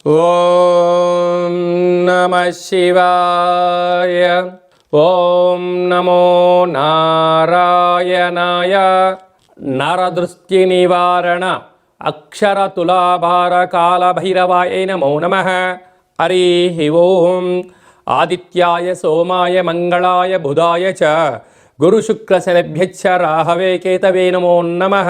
ఓం నమః శివాయ. ఓం నమో నారాయణాయ. నరదృష్టి నివారణ అక్షర తులాభార కాల భైరవాయ నమో నమః. హరి ఓం. ఆదిత్యాయ సోమాయ మంగళాయ బుధాయ చ గురు శుక్ర శనిభ్యశ్చ రాహవే కేతవే నమో నమః.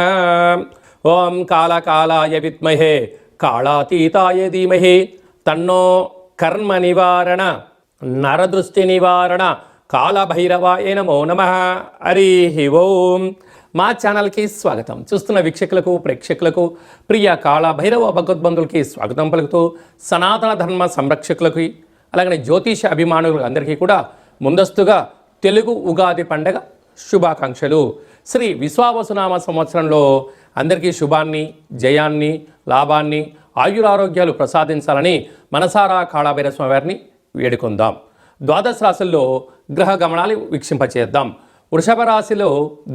ఓం కాళకాలాయ విద్మహే కాళాతీతాయ ధీమహి తన్నో కర్మ నివారణ నరదృష్టి నివారణ కాళభైరవాయ నమో నమః. హరి ఓం. మా ఛానల్కి స్వాగతం. చూస్తున్న వీక్షకులకు ప్రేక్షకులకు ప్రియ కాళభైరవ భగవద్బంధులకి స్వాగతం పలుకుతూ సనాతన ధర్మ సంరక్షకులకి అలాగే జ్యోతిష అభిమానులకు అందరికీ కూడా ముందస్తుగా తెలుగు ఉగాది పండగ శుభాకాంక్షలు. శ్రీ విశ్వావసునామ సంవత్సరంలో అందరికీ శుభాన్ని, జయాన్ని, లాభాన్ని, ఆయురారోగ్యాలు ప్రసాదించాలని మనసారా కాళభైరవ స్వామి వారిని వేడుకుందాం. ద్వాదశ రాశుల్లో గ్రహ గమనాలు వీక్షింపచేద్దాం. వృషభ రాశిలో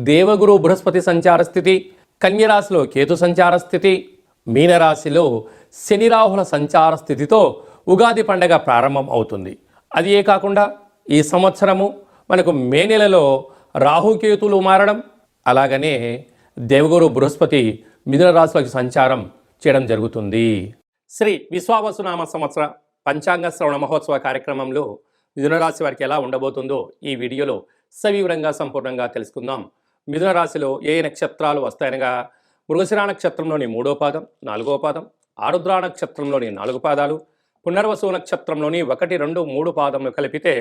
దేవగురు బృహస్పతి సంచార స్థితి, కన్యరాశిలో కేతు సంచార స్థితి, మీనరాశిలో శని రాహుల సంచార స్థితితో ఉగాది పండగ ప్రారంభం అవుతుంది. అది ఏ కాకుండా ఈ సంవత్సరము మనకు మే నెలలో రాహుకేతులు మారడం, అలాగనే దేవగురు బృహస్పతి మిథున రాశిలోకి సంచారం చేయడం జరుగుతుంది. శ్రీ విశ్వావసునామ సంవత్సర పంచాంగ శ్రవణ మహోత్సవ కార్యక్రమంలో మిథున రాశి వారికి ఎలా ఉండబోతుందో ఈ వీడియోలో సవివరంగా సంపూర్ణంగా తెలుసుకుందాం. మిథున రాశిలో ఏ నక్షత్రాలు వస్తాయనగా మృగశిర నక్షత్రంలోని 3వ పాదం, 4వ పాదం, ఆరుద్ర నక్షత్రంలోని 4 పాదాలు, పునర్వసు నక్షత్రంలోని 1, 2, 3 పాదములు కలిపితే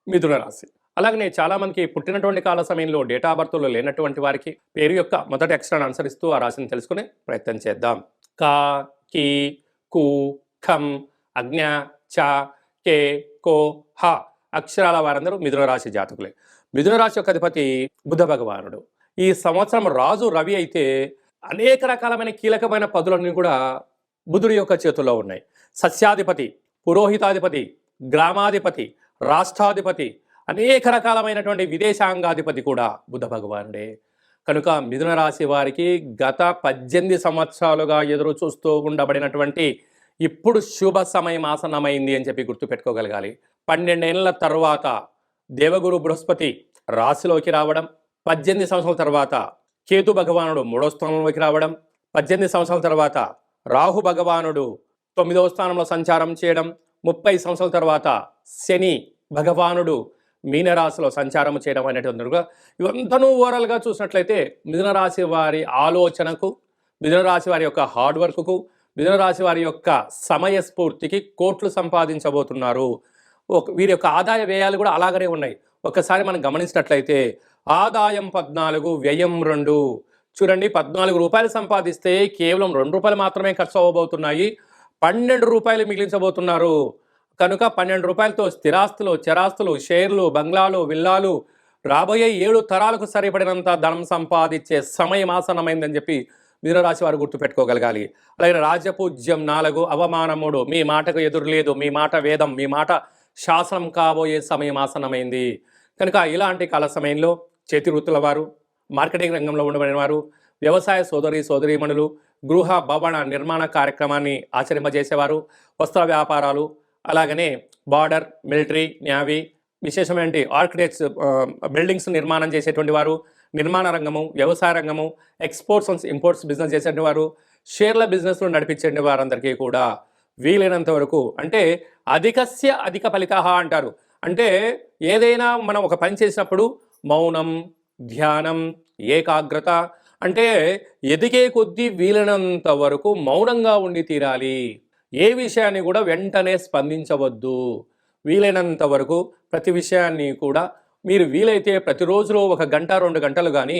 మిథున రాశి. అలాగనే చాలామందికి పుట్టినటువంటి కాల సమయంలో డేటా బర్త్లో లేనటువంటి వారికి పేరు యొక్క మొదటి అక్షరాన్ని అనుసరిస్తూ ఆ రాశిని తెలుసుకునే ప్రయత్నం చేద్దాం. కా, కి, కు, ఖం, అజ్ఞ, చ, కే, కో, హ అక్షరాల వారందరూ మిథున రాశి జాతకులే. మిథున రాశి యొక్క అధిపతి బుధ భగవానుడు. ఈ సంవత్సరం రాజు రవి అయితే అనేక రకాలమైన కీలకమైన పదులన్నీ కూడా బుధుడి యొక్క చేతుల్లో ఉన్నాయి. సస్యాధిపతి, పురోహితాధిపతి, గ్రామాధిపతి, రాష్ట్రాధిపతి, అనేక రకాలమైనటువంటి విదేశాంగాధిపతి కూడా బుధ భగవానుడే. కనుక మిథున రాశి వారికి గత 18 సంవత్సరాలుగా ఎదురు చూస్తూ ఉండబడినటువంటి ఇప్పుడు శుభ సమయం ఆసన్నమైంది అని చెప్పి గుర్తుపెట్టుకోగలగాలి. 12 ఏళ్ల తర్వాత దేవగురు బృహస్పతి రాశిలోకి రావడం, 18 సంవత్సరాల తర్వాత కేతు భగవానుడు 3వ స్థానంలోకి రావడం, 18 సంవత్సరాల తర్వాత రాహు భగవానుడు 9వ స్థానంలో సంచారం చేయడం, 30 సంవత్సరాల తర్వాత శని భగవానుడు మీనరాశిలో సంచారం చేయడం అనేటువంటి ఇవంతనూ ఓవరాల్గా చూసినట్లయితే మిథున రాశి వారి ఆలోచనకు, మిథున రాశి వారి యొక్క హార్డ్ వర్క్కు, మిథున రాశి వారి యొక్క సమయస్ఫూర్తికి కోట్లు సంపాదించబోతున్నారు. వీరి యొక్క ఆదాయ వ్యయాలు కూడా అలాగనే ఉన్నాయి. ఒక్కసారి మనం గమనించినట్లయితే ఆదాయం 14, వ్యయం 2. చూడండి, 14 రూపాయలు సంపాదిస్తే కేవలం 2 రూపాయలు మాత్రమే ఖర్చు అవ్వబోతున్నాయి, 12 రూపాయలు మిగిలించబోతున్నారు. కనుక 12 రూపాయలతో స్థిరాస్తులు, చరాస్తులు, షేర్లు, బంగ్లాలు, విల్లాలు, రాబోయే 7 తరాలకు సరిపడినంత ధనం సంపాదించే సమయం ఆసన్నమైందని చెప్పి మిథున రాశి వారు గుర్తుపెట్టుకోగలగాలి. అలాగే రాజపూజ్యం 4, అవమానం 3. మీ మాటకు ఎదురు లేదు, మీ మాట వేదం, మీ మాట శాసనం కాబోయే సమయం ఆసన్నమైంది. కనుక ఇలాంటి కాల సమయంలో చేతి వృత్తుల వారు, మార్కెటింగ్ రంగంలో ఉండబడిన వారు, వ్యవసాయ సోదరీమణులు, గృహ భవన నిర్మాణ కార్యక్రమాన్ని ఆచరింపజేసేవారు, వస్త్ర వ్యాపారాలు, అలాగనే బార్డర్, మిలిటరీ, నేవీ, విశేషమైన ఆర్కిటెక్ట్స్, బిల్డింగ్స్ నిర్మాణం చేసేటువంటి వారు, నిర్మాణ రంగము, వ్యవసాయ రంగము, ఎక్స్పోర్ట్స్ అండ్ ఇంపోర్ట్స్ బిజినెస్ చేసేటువంటి వారు, షేర్ల బిజినెస్లో నడిపించే వారందరికీ కూడా వీలైనంత వరకు, అంటే అధికస్య అధిక ఫలిత అంటారు. అంటే ఏదైనా మనం ఒక పని చేసినప్పుడు మౌనం, ధ్యానం, ఏకాగ్రత, అంటే ఎదిగే కొద్దీ వీలైనంత వరకు మౌనంగా ఉండి తీరాలి. ఏ విషయాన్ని కూడా వెంటనే స్పందించవద్దు. వీలైనంత వరకు ప్రతి విషయాన్ని కూడా మీరు వీలైతే ప్రతిరోజులో 1 గంట 2 గంటలు కానీ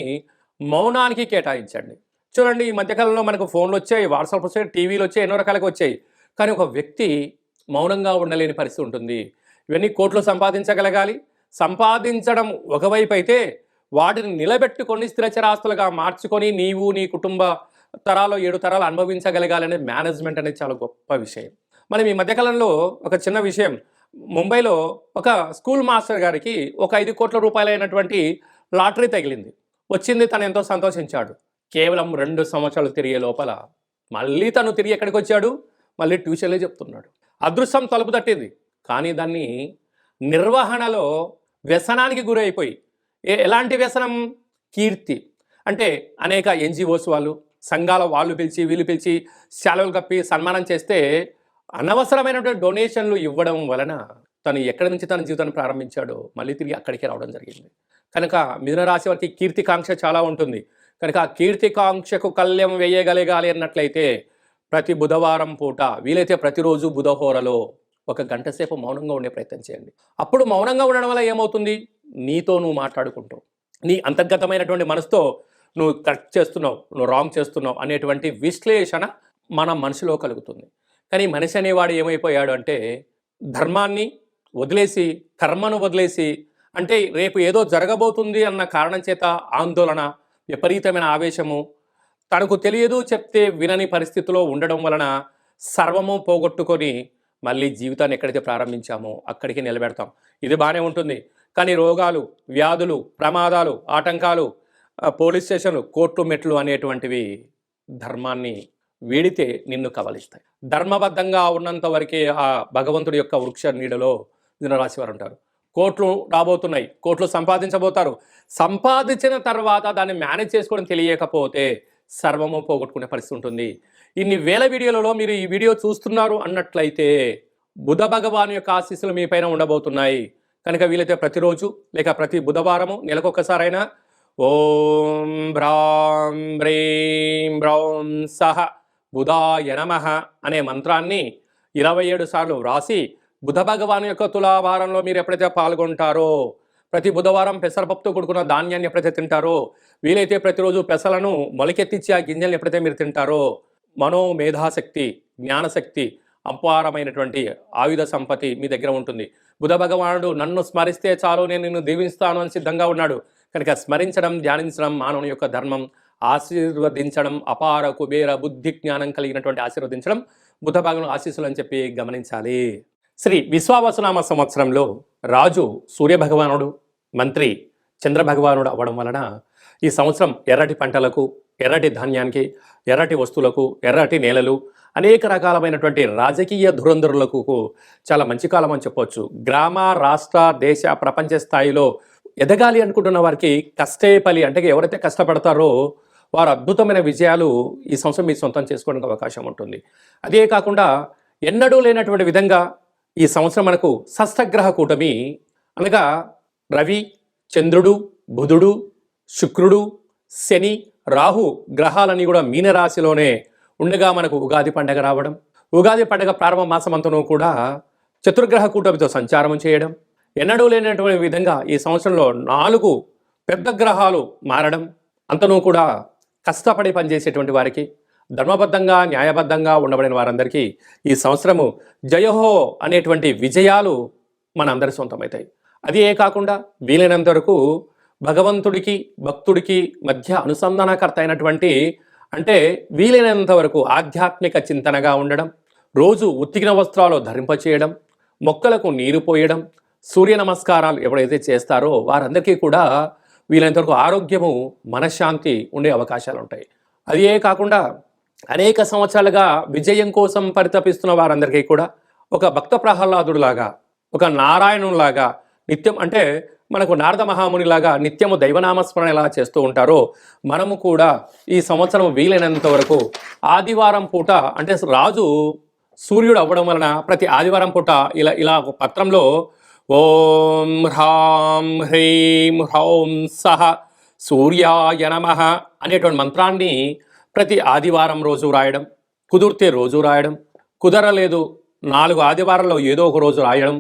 మౌనానికి కేటాయించండి. చూడండి, ఈ మధ్యకాలంలో మనకు ఫోన్లు వచ్చాయి, వాట్సాప్ వచ్చాయి, టీవీలు వచ్చాయి, ఎన్నో రకాలుగా వచ్చాయి. కానీ ఒక వ్యక్తి మౌనంగా ఉండలేని పరిస్థితి ఉంటుంది. ఇవన్నీ కోట్లు సంపాదించగలగాలి. సంపాదించడం ఒకవైపు అయితే వాటిని నిలబెట్టుకొని స్థిరచరాస్తులుగా మార్చుకొని నీవు నీ కుటుంబ తరాలు 7 తరాలు అనుభవించగలగాలనే మేనేజ్మెంట్ అనేది చాలా గొప్ప విషయం. మనం ఈ మధ్యకాలంలో ఒక చిన్న విషయం, ముంబైలో ఒక స్కూల్ మాస్టర్ గారికి ఒక 5 కోట్ల రూపాయలైనటువంటి లాటరీ తగిలింది. వచ్చింది, తను ఎంతో సంతోషించాడు. కేవలం 2 సంవత్సరాలు తిరిగే లోపల మళ్ళీ తను తిరిగి ఎక్కడికి వచ్చాడు? మళ్ళీ ట్యూషన్లే చెప్తున్నాడు. అదృష్టం తలుపు తట్టింది, కానీ దాన్ని నిర్వహణలో వ్యసనానికి గురైపోయి, ఎలాంటి వ్యసనం? కీర్తి. అంటే అనేక ఎన్జిఓస్ వాళ్ళు, సంఘాల వాళ్ళు పిలిచి వీళ్ళు పిలిచి శాలువలు కప్పి సన్మానం చేస్తే అనవసరమైనటువంటి డొనేషన్లు ఇవ్వడం వలన తను ఎక్కడి నుంచి తన జీవితాన్ని ప్రారంభించాడో మళ్ళీ తిరిగి అక్కడికే రావడం జరిగింది. కనుక మిథున రాశి వారికి కీర్తికాంక్ష చాలా ఉంటుంది. కనుక ఆ కీర్తికాంక్షకు కళ్యం వేయగలగాలి అన్నట్లయితే ప్రతి బుధవారం పూట వీలైతే ప్రతిరోజు బుధహోరలో 1 గంట సేపు మౌనంగా ఉండే ప్రయత్నం చేయండి. అప్పుడు మౌనంగా ఉండడం వల్ల ఏమవుతుంది? నీతో నువ్వు మాట్లాడుకుంటావు, నీ అంతర్గతమైనటువంటి మనసుతో నువ్వు కరెక్ట్ చేస్తున్నావు, నువ్వు రాంగ్ చేస్తున్నావు అనేటువంటి విశ్లేషణ మన మనసులో కలుగుతుంది. కానీ మనిషి అనేవాడు ఏమైపోయాడు అంటే ధర్మాన్ని వదిలేసి, కర్మను వదిలేసి, అంటే రేపు ఏదో జరగబోతుంది అన్న కారణం చేత ఆందోళన, విపరీతమైన ఆవేశము, తనకు తెలియదు చెప్తే వినని పరిస్థితిలో ఉండడం వలన సర్వము పోగొట్టుకొని మళ్ళీ జీవితాన్ని ఎక్కడైతే ప్రారంభించామో అక్కడికి నిలబెడతాం. ఇది బాగానే ఉంటుంది. కానీ రోగాలు, వ్యాధులు, ప్రమాదాలు, ఆటంకాలు, పోలీస్ స్టేషన్లు, కోర్టు మెట్లు అనేటువంటివి ధర్మాన్ని వీడితే నిన్ను కబలిస్తాయి. ధర్మబద్ధంగా ఉన్నంత వరకే ఆ భగవంతుడి యొక్క వృక్ష నీడలో మిథునరాశి వారు ఉంటారు. కోట్లు రాబోతున్నాయి, కోట్లు సంపాదించబోతారు. సంపాదించిన తర్వాత దాన్ని మేనేజ్ చేసుకోవడం తెలియకపోతే సర్వము పోగొట్టుకునే పరిస్థితి ఉంటుంది. ఇన్ని వేల వీడియోలలో మీరు ఈ వీడియో చూస్తున్నారు అన్నట్లయితే బుధ భగవాను యొక్క ఆశీస్సులు మీ పైన ఉండబోతున్నాయి. కనుక వీలైతే ప్రతిరోజు లేక ప్రతి బుధవారము నెలకొకసారైనా ఓం భ్రాం హ్రీం బ్రౌం సహ బుధాయ నమః అనే మంత్రాన్ని 27 సార్లు వ్రాసి బుధ భగవాను యొక్క తులాభారంలో మీరు ఎప్పుడైతే పాల్గొంటారో, ప్రతి బుధవారం పెసరపప్పుతో కూడుకున్న ధాన్యాన్ని ఎప్పుడైతే తింటారో, వీలైతే ప్రతిరోజు పెసలను మొలకెత్తించి ఆ గింజల్ని ఎప్పుడైతే మీరు తింటారో, మేధాశక్తి, జ్ఞానశక్తి, అపారమైనటువంటి ఆయుధ సంపత్తి మీ దగ్గర ఉంటుంది. బుధ భగవానుడు నన్ను స్మరిస్తే చాలు నేను నిన్ను దీవిస్తాను అని సిద్ధంగా ఉన్నాడు. కనుక స్మరించడం, ధ్యానించడం మానవుని యొక్క ధర్మం. ఆశీర్వదించడం, అపార కుబేర బుద్ధి జ్ఞానం కలిగినటువంటి ఆశీర్వదించడం బుధ భగవాను ఆశీస్సులు అని చెప్పి గమనించాలి. శ్రీ విశ్వావసునామ సంవత్సరంలో రాజు సూర్యభగవానుడు, మంత్రి చంద్రభగవానుడు అవ్వడం వలన ఈ సంవత్సరం ఎర్రటి పంటలకు, ఎర్రటి ధాన్యానికి, ఎర్రటి వస్తువులకు, ఎర్రటి నేలలు, అనేక రకాలమైనటువంటి రాజకీయ ధురంధరులకు చాలా మంచి కాలం అని చెప్పవచ్చు. గ్రామ, రాష్ట్ర, దేశ, ప్రపంచ స్థాయిలో ఎదగాలి అనుకుంటున్న వారికి కష్టే ఫలి, అంటే ఎవరైతే కష్టపడతారో వారు అద్భుతమైన విజయాలు ఈ సంవత్సరం మీ సొంతం చేసుకోవడానికి అవకాశం ఉంటుంది. అదే కాకుండా ఎన్నడూ లేనటువంటి విధంగా ఈ సంవత్సరం మనకు షష్ఠగ్రహ కూటమి, అనగా రవి, చంద్రుడు, బుధుడు, శుక్రుడు, శని, రాహు గ్రహాలన్నీ కూడా మీనరాశిలోనే ఉండగా మనకు ఉగాది పండగ రావడం, ఉగాది పండగ ప్రారంభ మాసమంతను కూడా చతుర్గ్రహ కూటమితో సంచారం చేయడం, ఎన్నడూ లేనటువంటి విధంగా ఈ సంవత్సరంలో 4 పెద్ద గ్రహాలు మారడం, అంతను కూడా కష్టపడి పనిచేసేటువంటి వారికి, ధర్మబద్ధంగా న్యాయబద్ధంగా ఉండబడిన వారందరికీ ఈ సంవత్సరము జయహో అనేటువంటి విజయాలు మన అందరి సొంతమవుతాయి. అది కాకుండా వీలైనంత వరకు భగవంతుడికి భక్తుడికి మధ్య అనుసంధానకర్త అయినటువంటి, అంటే వీలైనంత వరకు ఆధ్యాత్మిక చింతనగా ఉండడం, రోజు ఉతికిన వస్త్రాలు ధరింపచేయడం, మొక్కలకు నీరు పోయడం, సూర్య నమస్కారాలు ఎవరైతే చేస్తారో వారందరికీ కూడా వీలైనంత వరకు ఆరోగ్యము, మనశ్శాంతి ఉండే అవకాశాలు ఉంటాయి. అదే కాకుండా అనేక సంవత్సరాలుగా విజయం కోసం పరితపిస్తున్న వారందరికీ కూడా ఒక భక్త ప్రహ్లాదుడిలాగా, ఒక నారాయణులాగా నిత్యం, అంటే మనకు నారద మహామునిలాగా నిత్యము దైవనామస్మరణ ఎలా చేస్తూ ఉంటారో మనము కూడా ఈ సంవత్సరం వీలైనంత వరకు ఆదివారం పూట, అంటే రాజు సూర్యుడు అవ్వడం వలన ప్రతి ఆదివారం పూట ఇలా ఒక పత్రంలో ఓం హ్రాం హ్రీం హ్రౌం సహ సూర్యాయ నమః అనేటువంటి మంత్రాన్ని ప్రతి ఆదివారం రోజు రాయడం, కుదిరితే రోజు రాయడం, కుదరలేదు 4 ఆదివారాల్లో ఏదో ఒక రోజు రాయడం.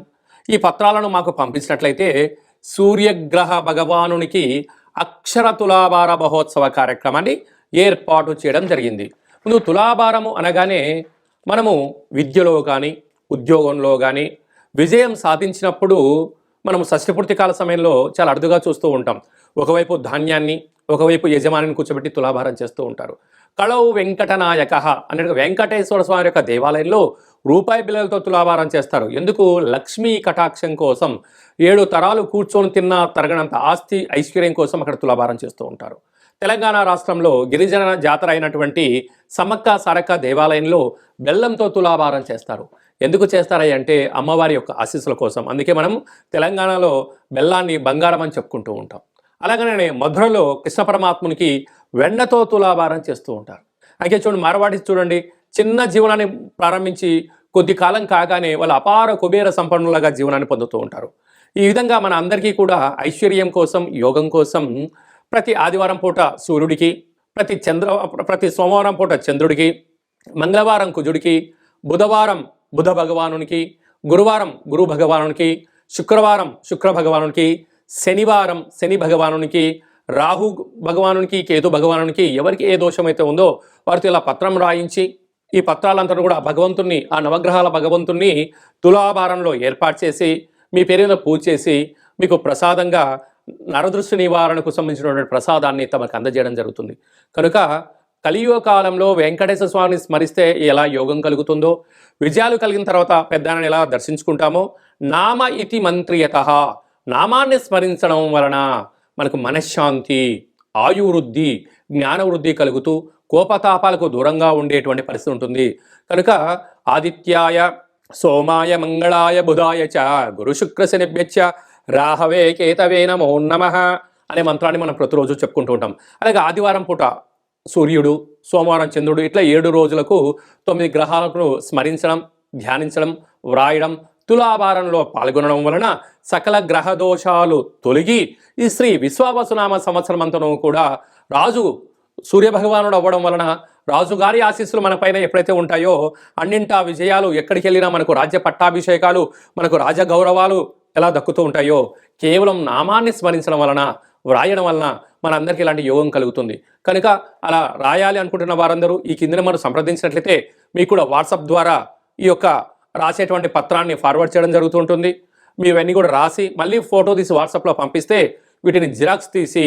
ఈ పత్రాలను మాకు పంపించినట్లయితే సూర్యగ్రహ భగవానునికి అక్షర తులాభార మహోత్సవ కార్యక్రమాన్ని ఏర్పాటు చేయడం జరిగింది. ముందు తులాభారము అనగానే మనము విద్యలో కానీ ఉద్యోగంలో కానీ విజయం సాధించినప్పుడు మనము షష్ఠపూర్తి కాల సమయంలో చాలా అరుదుగా చూస్తూ ఉంటాం. ఒకవైపు ధాన్యాన్ని, ఒకవైపు యజమానిని కూర్చోబెట్టి తులాభారం చేస్తూ ఉంటారు. కళవు వెంకటనాయక అనే వెంకటేశ్వర స్వామి యొక్క దేవాలయంలో రూపాయి బిళ్ళలతో తులాభారం చేస్తారు. ఎందుకు? లక్ష్మీ కటాక్షం కోసం, 7 తరాలు కూర్చొని తిన్నా తరగనంత ఆస్తి ఐశ్వర్యం కోసం అక్కడ తులాభారం చేస్తూ ఉంటారు. తెలంగాణ రాష్ట్రంలో గిరిజన జాతర అయినటువంటి సమ్మక్క సారక్క దేవాలయంలో బెల్లంతో తులాభారం చేస్తారు. ఎందుకు చేస్తారని అంటే అమ్మవారి యొక్క ఆశీస్సుల కోసం. అందుకే మనం తెలంగాణలో బెల్లాన్ని బంగారం అని చెప్పుకుంటూ ఉంటాం. అలాగనే మధురలో కృష్ణ పరమాత్మునికి వెన్నతో తులాభారం చేస్తూ ఉంటారు. అయితే చూడండి, మార్వాడి చూడండి, చిన్న జీవనాన్ని ప్రారంభించి కొద్ది కాలం కాగానే వాళ్ళు అపార కుబేర సంపన్నులుగా జీవనాన్ని పొందుతూ ఉంటారు. ఈ విధంగా మన అందరికీ కూడా ఐశ్వర్యం కోసం, యోగం కోసం ప్రతి ఆదివారం పూట సూర్యుడికి, ప్రతి సోమవారం పూట చంద్రుడికి, మంగళవారం కుజుడికి, బుధవారం బుధ భగవానునికి, గురువారం గురు భగవానునికి, శుక్రవారం శుక్ర భగవానునికి, శనివారం శని భగవానునికి, రాహు భగవానునికి, కేతు భగవానునికి ఎవరికి ఏ దోషమైతే ఉందో వారితో ఇలా పత్రం రాయించి ఈ పత్రాలంతా కూడా భగవంతుణ్ణి, ఆ నవగ్రహాల భగవంతుణ్ణి తులాభారంలో ఏర్పాటు చేసి మీ పేరున పూజ చేసి మీకు ప్రసాదంగా నరదృష్టి నివారణకు సంబంధించినటువంటి ప్రసాదాన్ని తమకు అందజేయడం జరుగుతుంది. కనుక కలియుగ కాలంలో వెంకటేశ్వర స్వామిని స్మరిస్తే ఎలా యోగం కలుగుతుందో, విజయాలు కలిగిన తర్వాత పెద్దలను ఎలా దర్శించుకుంటామో, నామ ఇతి మంత్రియత, నామాన్ని స్మరించడం వలన మనకు మనశ్శాంతి, ఆయువృద్ధి, జ్ఞానవృద్ధి కలుగుతూ కోపతాపాలకు దూరంగా ఉండేటువంటి పరిస్థితి ఉంటుంది. కనుక ఆదిత్యాయ సోమాయ మంగళాయ బుధాయ చ గురు శుక్ర శనిభ్యచ్చ రాహవే కేతవే నమో నమః అనే మంత్రాన్ని మనం ప్రతిరోజు చెప్పుకుంటూ ఉంటాం. అలాగే ఆదివారం పూట సూర్యుడు, సోమవారం చంద్రుడు, ఇట్లా 7 రోజులకు 9 గ్రహాలను స్మరించడం, ధ్యానించడం, వ్రాయడం, తులాభారంలో పాల్గొనడం వలన సకల గ్రహ దోషాలు తొలగి ఈ శ్రీ విశ్వావసునామ సంవత్సరం అంతను కూడా రాజు సూర్యభగవానుడు అవ్వడం వలన రాజుగారి ఆశీస్సులు మన పైన ఎప్పుడైతే ఉంటాయో అన్నింటా విజయాలు, ఎక్కడికి వెళ్ళినా మనకు రాజ్య పట్టాభిషేకాలు, మనకు రాజగౌరవాలు ఎలా దక్కుతూ ఉంటాయో కేవలం నామాన్ని స్మరించడం వలన, వ్రాయడం వలన మనందరికీ ఇలాంటి యోగం కలుగుతుంది. కనుక అలా రాయాలి అనుకుంటున్న వారందరూ ఈ కింద మనం సంప్రదించినట్లయితే మీకు కూడా వాట్సాప్ ద్వారా ఈ యొక్క రాసేటువంటి పత్రాన్ని ఫార్వర్డ్ చేయడం జరుగుతూ ఉంటుంది. మీవన్నీ కూడా రాసి మళ్ళీ ఫోటో తీసి వాట్సాప్లో పంపిస్తే వీటిని జిరాక్స్ తీసి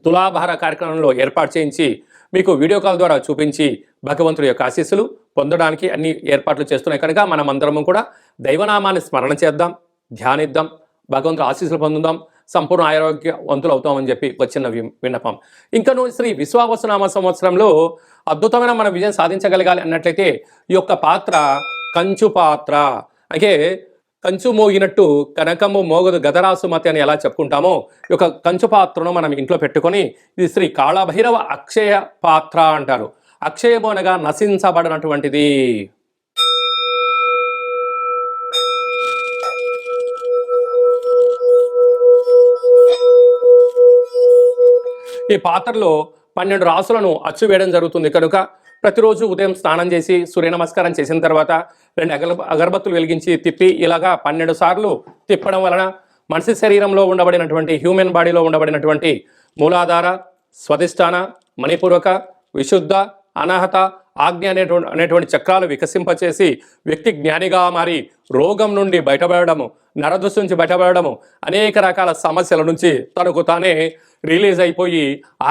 తులాభార కార్యక్రమంలో ఏర్పాటు చేయించి మీకు వీడియో కాల్ ద్వారా చూపించి భగవంతుడి యొక్క ఆశీస్సులు పొందడానికి అన్ని ఏర్పాట్లు చేస్తున్నాయి. కనుక మనం అందరము కూడా దైవనామాన్ని స్మరణ చేద్దాం, ధ్యానిద్దాం, భగవంతుడి ఆశీస్సులు పొందుదాం, సంపూర్ణ ఆరోగ్యవంతులు అవుతామని చెప్పి వచ్చిన విన్నపం. ఇంకను శ్రీ విశ్వావసునామ సంవత్సరంలో అద్భుతమైన మన విజయం సాధించగలగాలి అన్నట్లయితే ఈ యొక్క పాత్ర కంచు పాత్ర. అంటే కంచు మోగినట్టు కనకము మోగదు గదరాసుమతి అని ఎలా చెప్పుకుంటామో ఈ యొక్క కంచు పాత్రను మనం ఇంట్లో పెట్టుకొని ఇది శ్రీ కాళభైరవ అక్షయ పాత్ర అంటారు. అక్షయము అనగా నశించబడినటువంటిది. ఈ పాత్రలో 12 రాసులను అచ్చు వేయడం జరుగుతుంది. కనుక ప్రతిరోజు ఉదయం స్నానం చేసి సూర్య నమస్కారం చేసిన తర్వాత 2 అగరబత్తులు వెలిగించి తిప్పి ఇలాగా 12 సార్లు తిప్పడం వలన మనిషి శరీరంలో ఉండబడినటువంటి, హ్యూమన్ బాడీలో ఉండబడినటువంటి మూలాధార, స్వధిష్టాన, మణిపూరక, విశుద్ధ, అనాహత, ఆజ్ఞ అనేటువంటి చక్రాలు వికసింపచేసి వ్యక్తి జ్ఞానిగా మారి రోగం నుండి బయటపడము, నరదృష్టి నుంచి బయటపడము, అనేక రకాల సమస్యల నుంచి తనకు తానే రిలీజ్ అయిపోయి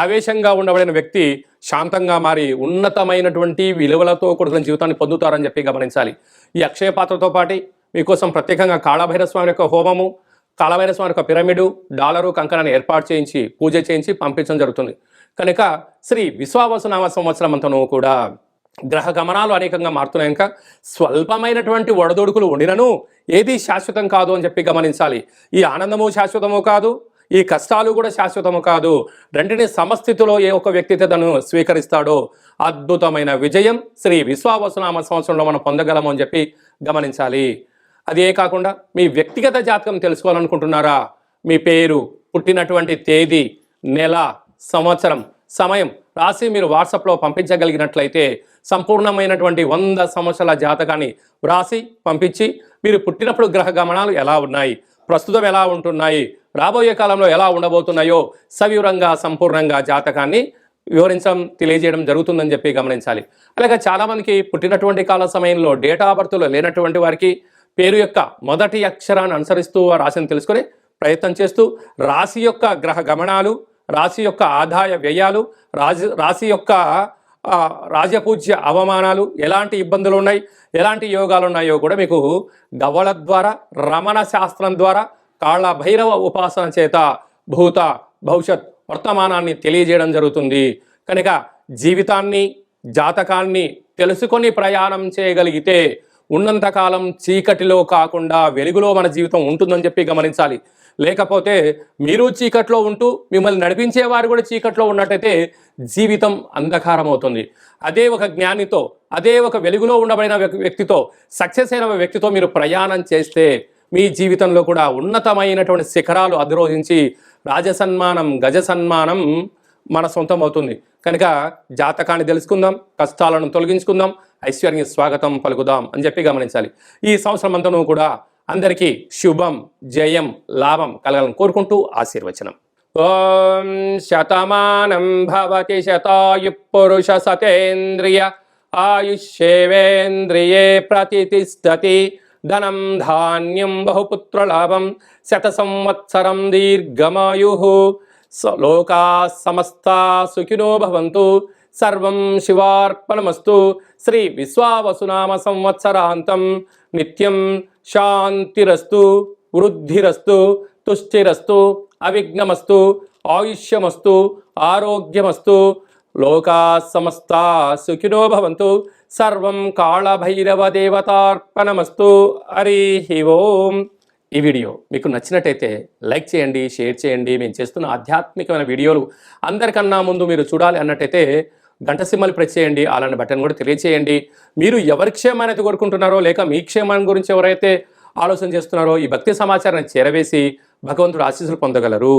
ఆవేశంగా ఉండబడిన వ్యక్తి శాంతంగా మారి ఉన్నతమైనటువంటి విలువలతో కూడిన జీవితాన్ని పొందుతారని చెప్పి గమనించాలి. ఈ అక్షయ పాత్రతో పాటు మీకోసం ప్రత్యేకంగా కాళభైరవ స్వామి యొక్క హోమము, కాళభైరవ స్వామి యొక్క పిరమిడు, డాలరు, కంకణాన్ని ఏర్పాటు చేయించి పూజ చేయించి పంపించడం జరుగుతుంది. కనుక శ్రీ విశ్వావసునామ సంవత్సరం అంతను కూడా గ్రహ గమనాలు అనేకంగా మారుతున్నాయి. కనుక స్వల్పమైనటువంటి ఒడదొడుకులు ఉండినను ఏది శాశ్వతం కాదు అని చెప్పి గమనించాలి. ఈ ఆనందము శాశ్వతము కాదు, ఈ కష్టాలు కూడా శాశ్వతము కాదు. రెంటిని సమస్థితిలో ఏ ఒక్క వ్యక్తి తను స్వీకరిస్తాడో అద్భుతమైన విజయం శ్రీ విశ్వావసునామ సంవత్సరంలో మనం పొందగలము అని చెప్పి గమనించాలి. అదే కాకుండా మీ వ్యక్తిగత జాతకం తెలుసుకోవాలనుకుంటున్నారా? మీ పేరు, పుట్టినటువంటి తేదీ, నెల, సంవత్సరం, సమయం రాసి మీరు వాట్సాప్లో పంపించగలిగినట్లయితే సంపూర్ణమైనటువంటి 100 సంవత్సరాల జాతకాన్ని వ్రాసి పంపించి మీరు పుట్టినప్పుడు గ్రహ గమనాలు ఎలా ఉన్నాయి, ప్రస్తుతం ఎలా ఉంటున్నాయి, రాబోయే కాలంలో ఎలా ఉండబోతున్నాయో సవివరంగా సంపూర్ణంగా జాతకాన్ని వివరించడం, తెలియజేయడం జరుగుతుందని చెప్పి గమనించాలి. అలాగే చాలామందికి పుట్టినటువంటి కాల సమయంలో డేటా ఆఫ్ బర్త్లో లేనటువంటి వారికి పేరు యొక్క మొదటి అక్షరాన్ని అనుసరిస్తూ రాశిని తెలుసుకొని ప్రయత్నం చేస్తూ రాశి యొక్క గ్రహ గమనాలు, రాశి యొక్క ఆదాయ వ్యయాలు, రాశి యొక్క రాజపూజ్య అవమానాలు, ఎలాంటి ఇబ్బందులు ఉన్నాయి, ఎలాంటి యోగాలు ఉన్నాయో కూడా మీకు గవ్వల ద్వారా, రమణ శాస్త్రం ద్వారా, కాళభైరవ ఉపాసన చేత భూత, భవిష్యత్, వర్తమానాన్ని తెలియజేయడం జరుగుతుంది. కనుక జీవితాన్ని జాతకాన్ని తెలుసుకొని ప్రయాణం చేయగలిగితే ఉన్నంతకాలం చీకటిలో కాకుండా వెలుగులో మన జీవితం ఉంటుందని చెప్పి గమనించాలి. లేకపోతే మీరు చీకట్లో ఉంటూ మిమ్మల్ని నడిపించేవారు కూడా చీకట్లో ఉన్నట్టయితే జీవితం అంధకారం అవుతుంది. అదే ఒక జ్ఞానితో, అదే ఒక వెలుగులో ఉండబడిన వ్యక్తితో, సక్సెస్ అయిన వ్యక్తితో మీరు ప్రయాణం చేస్తే మీ జీవితంలో కూడా ఉన్నతమైనటువంటి శిఖరాలు అధిరోహించి రాజసన్మానం, గజ సన్మానం మన సొంతం అవుతుంది. కనుక జాతకాన్ని తెలుసుకుందాం, కష్టాలను తొలగించుకుందాం, ఐశ్వర్య స్వాగతం పలుకుదాం అని చెప్పి గమనించాలి. ఈ సంవత్సరం అంతా కూడా అందరికీ శుభం, జయం, లాభం కలగాలని కోరుకుంటూ ఆశీర్వచనం. ఓం శతమానం భవతి శతాయు పురుష సతేంద్రియ ఆయుష్యేవేంద్రియే ప్రతిష్టతి ధనం ధాన్యం బహుపుత్రలాభం శత సంవత్సరం దీర్ఘమాయు లోకా సమస్తా సుఖినో భవంతు సర్వం శివార్పణమస్తు. శ్రీ విశ్వావసునామ సంవత్సరాంతం నిత్యం శాంతిరస్తు, వృద్ధిరస్తు, తుష్టిరస్తు, అవిఘ్నమస్తు, ఆయుష్యమస్తు, ఆరోగ్యమస్తు. లోకా సమస్తా సుఖినో భవంతు. సర్వం కాళభైరవ దేవతార్పణమస్తు. హరి ఓం. ఈ వీడియో మీకు నచ్చినట్టయితే లైక్ చేయండి, షేర్ చేయండి. మేము చేస్తున్న ఆధ్యాత్మికమైన వీడియోలు అందరికన్నా ముందు మీరు చూడాలి అన్నట్టయితే గంట సింబల్ ప్రెస్ చేయండి, అలాంటి బటన్ కూడా తెలియచేయండి. మీరు ఎవరి క్షేమాన్ని కోరుకుంటున్నారో లేక మీ క్షేమాన్ని గురించి ఎవరైతే ఆలోచన చేస్తున్నారో ఈ భక్తి సమాచారాన్ని చేరవేసి భగవంతుడు ఆశీస్సులు పొందగలరు.